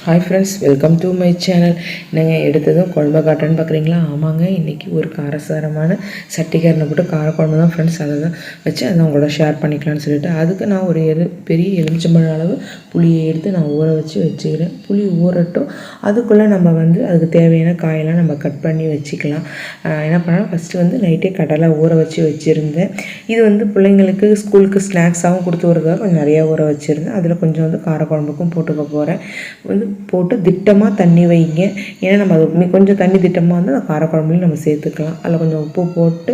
Hi friends, welcome to my channel. நீங்கள் எடுத்ததும் குழம்பு காட்டுறேன்னு பார்க்குறீங்களா? ஆமாங்க, இன்றைக்கி ஒரு காரசாரமான சட்டிக்காரனை போட்டு காரக்குழம்பு தான் ஃப்ரெண்ட்ஸ். அதை தான் வச்சு அதை உங்களோட ஷேர் பண்ணிக்கலான்னு சொல்லிட்டு அதுக்கு நான் ஒரு பெரிய எலுமிச்சம்பழம் அளவு புளியை எடுத்து நான் ஊற வச்சுக்கிறேன். புளி ஊறட்டும், அதுக்குள்ளே நம்ம அதுக்கு தேவையான காயெல்லாம் நம்ம கட் பண்ணி வச்சுக்கலாம். என்ன பண்ணாலும் ஃபஸ்ட்டு நைட்டே கடலை ஊற வச்சுருந்தேன். இது பிள்ளைங்களுக்கு ஸ்கூலுக்கு ஸ்நாக்ஸாகவும் கொடுத்து விடுறதுக்காக கொஞ்சம் நிறையா ஊற வச்சுருந்தேன். அதில் கொஞ்சம் காரக்குழம்புக்கும் போட்டுக்க போகிறேன். போட்டு திட்டமாக தண்ணி வைங்க. ஏன்னா நம்ம அது கொஞ்சம் தண்ணி திட்டமாக அந்த காரக்குழம்புலையும் நம்ம சேர்த்துக்கலாம். அதில் கொஞ்சம் உப்பு போட்டு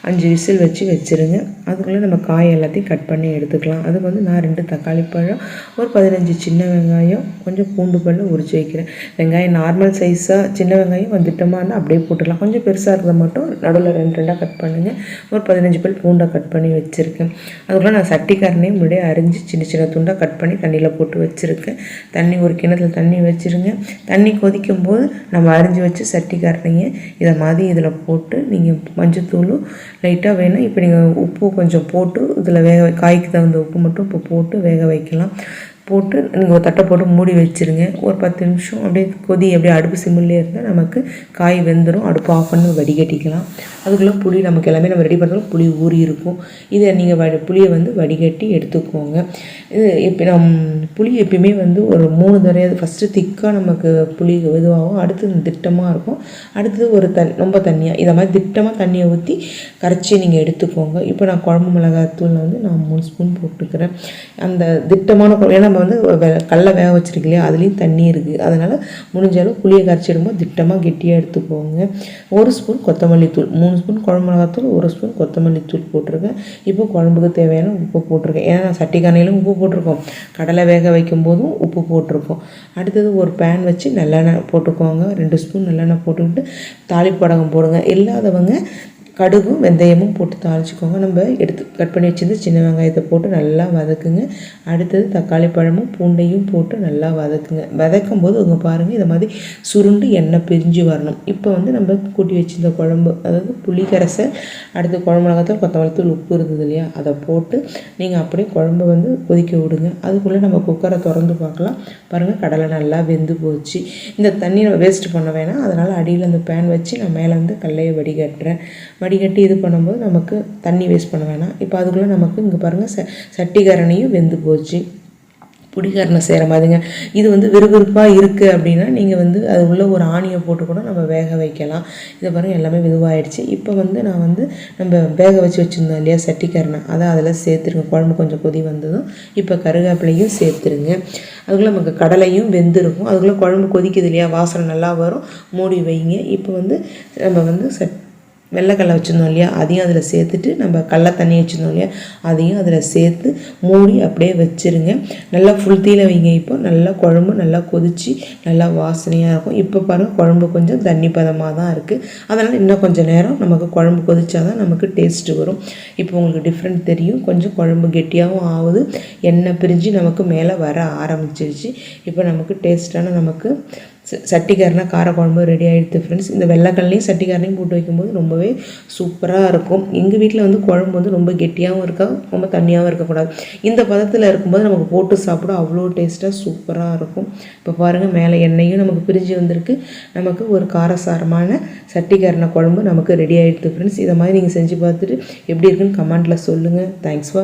5 விசில் வச்சுருங்க. அதுக்குள்ளே நம்ம காய் எல்லாத்தையும் கட் பண்ணி எடுத்துக்கலாம். அதுக்கு நான் 2 தக்காளி பழம், ஒரு 15 சின்ன வெங்காயம், கொஞ்சம் பூண்டு பல் உரிச்சு வைக்கிறேன். வெங்காயம் நார்மல் சைஸாக, சின்ன வெங்காயம் திட்டமாக இருந்தால் அப்படியே போட்டுக்கலாம். கொஞ்சம் பெருசாக இருக்கிறத மட்டும் நடுவில் 2 கட் பண்ணுங்கள். ஒரு 15 பல் பூண்டை கட் பண்ணி வச்சுருக்கேன். அதுக்குள்ளே நான் சட்டிக்காரனையும் முன்னாடியே அரிஞ்சு சின்ன துண்டாக கட் பண்ணி தண்ணியில் போட்டு வச்சுருக்கேன். ஒரு கிணத்துல தண்ணி வச்சுருங்க. தண்ணி கொதிக்கும் போது நம்ம அரிஞ்சு வச்சு சட்டிக்காரனைங்க இதை மாதிரி இதில் போட்டு நீங்கள் மஞ்சத்தூளும் லைட்டாக வேணும். இப்போ நீங்கள் உப்பு கொஞ்சம் போட்டு இதில் காய்க்கு தகுந்த உப்பு மட்டும் இப்போ போட்டு வேக வைக்கலாம். போட்டு நீங்கள் ஒரு தட்டை போட்டு மூடி வச்சுருங்க. ஒரு 10 நிமிஷம் அப்படியே அப்படியே அடுப்பு சிம்மிலே இருந்தால் நமக்கு காய் வெந்துடும். அடுப்பு ஆஃப் பண்ணி வடிகட்டிக்கலாம். அதுக்குள்ளே புளி நமக்கு எல்லாமே நம்ம ரெடி பண்ணுறோம். புளி ஊறி இருக்கும். இதை நீங்கள் புளியை வடிகட்டி எடுத்துக்கோங்க. இப்போ புளி எப்பயுமே ஒரு 3 தடவை ஃபஸ்ட்டு திக்காக நமக்கு புளி இதுவாகும். அடுத்து திட்டமாக இருக்கும். அடுத்தது ரொம்ப தண்ணியாக இதை மாதிரி திட்டமாக தண்ணியை ஊற்றி கரைச்சி நீங்கள் எடுத்துக்கோங்க. இப்போ நான் குழம்பு மிளகாத்தூள் நான் 3 ஸ்பூன் போட்டுக்கிறேன். அந்த திட்டமான ஏன்னா கடலை வேக வச்சுருக்கு இல்லையா, அதுலேயும் தண்ணி இருக்குது. அதனால் முடிஞ்சாலும் புளியை கரைச்சிடும்போது திட்டமாக கெட்டியாக எடுத்துக்கோங்க. 1 ஸ்பூன் கொத்தமல்லி தூள், 3 ஸ்பூன் குழம்பு மிளகாத்தூள், 1 ஸ்பூன் கொத்தமல்லி தூள் போட்டிருக்கேன். இப்போ குழம்புக்கு தேவையான உப்பு போட்டிருக்கேன். ஏன்னா நான் சட்டிக்கானையிலும் உப்பு போட்டிருக்கோம், கடலை வேக வைக்கும் போதும் உப்பு போட்டிருக்கோம். அடுத்தது ஒரு பேன் வச்சு நல்லெண்ணெய் போட்டுக்கோங்க. 2 ஸ்பூன் நல்லெண்ணெய் போட்டுக்கிட்டு தாளிப்படகம் போடுங்க. இல்லாதவங்க கடுகும் வெந்தயமும் போட்டு தாளிச்சிக்கோங்க. நம்ம எடுத்து கட் பண்ணி வச்சிருந்து சின்ன வெங்காயத்தை போட்டு நல்லா வதக்குங்க. அடுத்தது தக்காளி பழமும் பூண்டையும் போட்டு நல்லா வதக்குங்க. வதக்கும் போது பாருங்கள், இதை மாதிரி சுருண்டு எண்ணெய் பிரிஞ்சு வரணும். இப்போ நம்ம கூட்டி வச்சிருந்த குழம்பு, அதாவது புளிக்கரைசல், அடுத்து குழம்பு மிளகாத்தூள், கொத்தமல்லி தூள், உப்பு இருந்தது இல்லையா, அதை போட்டு நீங்கள் அப்படியே குழம்பு கொதிக்க விடுங்க. அதுக்குள்ளே நம்ம குக்கரை திறந்து பார்க்கலாம். பாருங்கள், கடலை நல்லா வெந்து போச்சு. இந்த தண்ணி நம்ம வேஸ்ட் பண்ண வேணாம். அதனால் அடியில் அந்த பேன் வச்சு நான் மேலே கடலையை வடிகட்டுறேன். வடிகட்டி இது பண்ணும்போது நமக்கு தண்ணி வேஸ்ட் பண்ண வேணாம். இப்போ அதுக்குள்ளே நமக்கு இங்கே பாருங்கள் சட்டிக்காரனையும் வெந்து போச்சு. புளிக்காரனை செய்கிற மாதிரிங்க. இது விறுவிறுப்பாக இருக்குது அப்படின்னா நீங்கள் அது உள்ளே ஒரு ஆணியை போட்டு கூட நம்ம வேக வைக்கலாம். இதை பாருங்கள், எல்லாமே வெதுவாகிடுச்சு. இப்போ நான் நம்ம வேக வச்சுருந்தோம் இல்லையா சட்டிக்காரனை, அதை அதில் சேர்த்துருங்க. குழம்பு கொஞ்சம் கொதி வந்ததும் இப்போ கருவேப்பிலையும் சேர்த்துருங்க. அதுக்குள்ளே நமக்கு கடலையும் வெந்திருக்கும். அதுக்குள்ளே குழம்பு கொதிக்குது இல்லையா, வாசனை நல்லா வரும். மூடி வைங்க. இப்போ நம்ம வெள்ளைக்கடலை வச்சுருந்தோம் இல்லையா, அதையும் அதில் சேர்த்துட்டு நம்ம கடலை தண்ணி வச்சுருந்தோம் இல்லையா, அதையும் அதில் சேர்த்து மூடி அப்படியே வச்சுருங்க. நல்லா ஃபுல் தீயில வைங்க. இப்போ நல்லா குழம்பு நல்லா கொதித்து நல்லா வாசனையாக இருக்கும். இப்போ பாருங்கள், குழம்பு கொஞ்சம் தண்ணி பதமாக தான் இருக்குது. அதனால் இன்னும் கொஞ்சம் நேரம் நமக்கு குழம்பு கொதிச்சா தான் நமக்கு டேஸ்ட்டு வரும். இப்போ உங்களுக்கு டிஃப்ரெண்ட் தெரியும். கொஞ்சம் குழம்பு கெட்டியாகவும் ஆகுது. எண்ணெய் பிரிஞ்சு நமக்கு மேலே வர ஆரம்பிச்சிருச்சு. இப்போ நமக்கு டேஸ்ட்டான நமக்கு சட்டிக்காரனா காரக்குழம்பு ரெடி ஆகிடுது ஃப்ரெண்ட்ஸ். இந்த வெள்ளைக்கல்லையும் சட்டிக்காரனையும் போட்டு வைக்கும்போது ரொம்பவே சூப்பராக இருக்கும். எங்கள் வீட்டில் குழம்பு ரொம்ப கெட்டியாகவும் இருக்கா, ரொம்ப தண்ணியாகவும் இருக்கக்கூடாது. இந்த பதத்தில் இருக்கும்போது நமக்கு போட்டு சாப்பிட அவ்வளோ டேஸ்ட்டாக சூப்பராக இருக்கும். இப்போ பாருங்கள், மேலே எண்ணெயும் நமக்கு பிரிஞ்சு வந்திருக்கு. நமக்கு ஒரு காரசாரமான சட்டிக்காரனை குழம்பு நமக்கு ரெடி ஆகிடுது ஃப்ரெண்ட்ஸ். இதை மாதிரி நீங்கள் செஞ்சு பார்த்துட்டு எப்படி இருக்குன்னு கமெண்ட்டில் சொல்லுங்கள். Thanks for